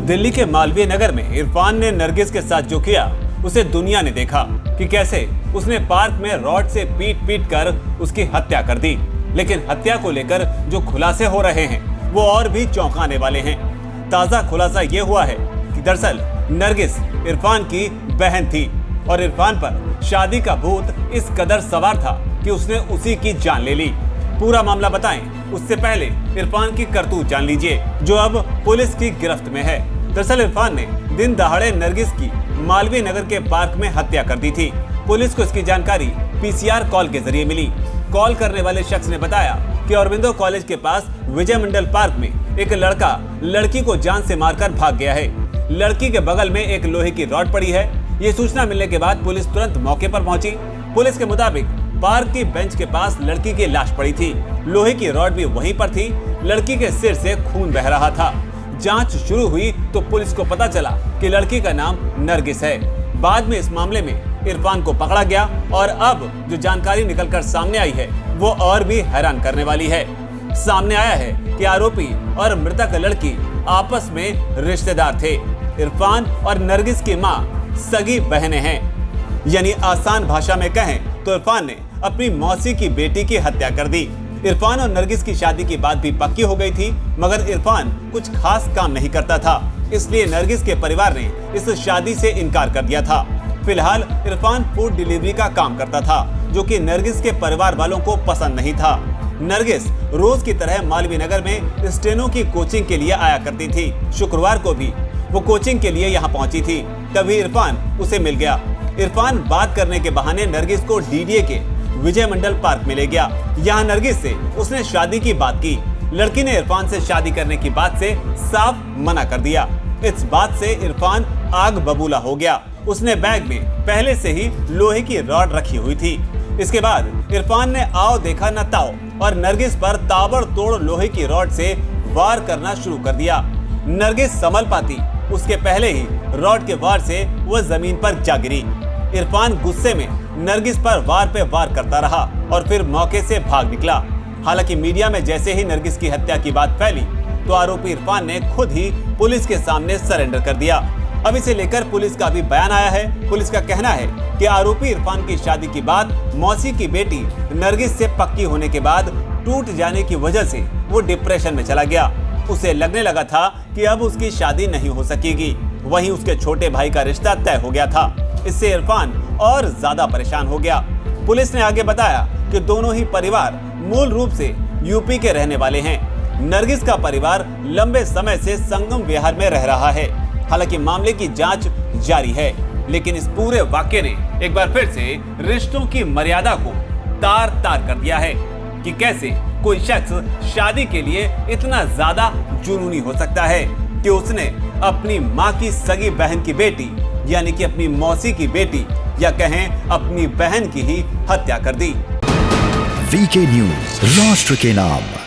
दिल्ली के मालवीय नगर में इरफान ने नरगिस के साथ जो किया उसे दुनिया ने देखा कि कैसे उसने पार्क में रॉड से पीट पीट कर उसकी हत्या कर दी। लेकिन हत्या को लेकर जो खुलासे हो रहे हैं वो और भी चौंकाने वाले हैं। ताजा खुलासा ये हुआ है कि दरअसल नरगिस इरफान की बहन थी और इरफान पर शादी का भूत इस कदर सवार था कि उसने उसी की जान ले ली। पूरा मामला बताएं उससे पहले इरफान की करतूत जान लीजिए, जो अब पुलिस की गिरफ्त में है। दरअसल इरफान ने दिन दहाड़े नरगिस की मालवीय नगर के पार्क में हत्या कर दी थी। पुलिस को इसकी जानकारी पीसीआर कॉल के जरिए मिली। कॉल करने वाले शख्स ने बताया कि औरबिंदो कॉलेज के पास विजय मंडल पार्क में एक लड़का लड़की को जान से मारकर भाग गया है। लड़की के बगल में एक लोहे की रॉड पड़ी है। ये सूचना मिलने के बाद पुलिस तुरंत मौके पर पहुंची। पुलिस के मुताबिक पार्क की बेंच के पास लड़की की लाश पड़ी थी। लोहे की रॉड भी वहीं पर थी। लड़की के सिर से खून बह रहा था। जांच शुरू हुई तो पुलिस को पता चला कि लड़की का नाम नरगिस है। बाद में इस मामले में इरफान को पकड़ा गया और अब जो जानकारी निकलकर सामने आई है वो और भी हैरान करने वाली है। सामने आया है कि आरोपी और मृतक लड़की आपस में रिश्तेदार थे। इरफान और नरगिस की मां सगी बहनें हैं। यानी आसान भाषा में कहें तो इरफान ने अपनी मौसी की बेटी की हत्या कर दी। इरफान और नरगिस की शादी की बात भी पक्की हो गई थी, मगर इरफान कुछ खास काम नहीं करता था, इसलिए नरगिस के परिवार ने इस शादी से इनकार कर दिया था। फिलहाल इरफान फूड डिलीवरी का काम करता था, जो कि नरगिस के परिवार वालों को पसंद नहीं था। नरगिस रोज की तरह मालवीय नगर में स्टेनो की कोचिंग के लिए आया करती थी। शुक्रवार को भी वो कोचिंग के लिए यहाँ पहुंची थी, तभी इरफान उसे मिल गया। इरफान बात करने के बहाने नरगिस को डीडीए के विजय मंडल पार्क में ले गया। यहाँ नरगिस से उसने शादी की बात की। लड़की ने इरफान से शादी करने की बात से साफ मना कर दिया। इस बात से इरफान आग बबूला हो गया। उसने बैग में पहले से ही लोहे की रॉड रखी हुई थी। इसके बाद इरफान ने आओ देखा न ताओ और नरगिस पर ताबड़तोड़ लोहे की रॉड से वार करना शुरू कर दिया। नरगिस संभल पाती उसके पहले ही रॉड के वार से वह जमीन पर जा गिरी। इरफान गुस्से में नरगिस पर वार पे वार करता रहा और फिर मौके से भाग निकला। हालांकि मीडिया में जैसे ही नरगिस की हत्या की बात फैली तो आरोपी इरफान ने खुद ही पुलिस के सामने सरेंडर कर दिया। अब इसे लेकर पुलिस का भी बयान आया है। पुलिस का कहना है कि आरोपी इरफान की शादी की बात मौसी की बेटी नरगिस से पक्की होने के बाद टूट जाने की वजह से वो डिप्रेशन में चला गया। उसे लगने लगा था कि अब उसकी शादी नहीं हो सकेगी। वहीं उसके छोटे भाई का रिश्ता तय हो गया था। इससे इरफान और ज्यादा परेशान हो गया। पुलिस ने आगे बताया कि दोनों ही परिवार मूल रूप से यूपी के रहने वाले हैं। नरगिस का परिवार लंबे समय से संगम विहार में रह रहा है। हालांकि मामले की जांच जारी है, लेकिन इस पूरे वाकये ने एक बार फिर से रिश्तों की मर्यादा को तार तार कर दिया है कि कैसे कोई शख्स शादी के लिए इतना ज्यादा जुनूनी हो सकता है कि उसने अपनी माँ की सगी बहन की बेटी यानी कि अपनी मौसी की बेटी या कहें अपनी बहन की ही हत्या कर दी। वीके न्यूज, राष्ट्र के नाम।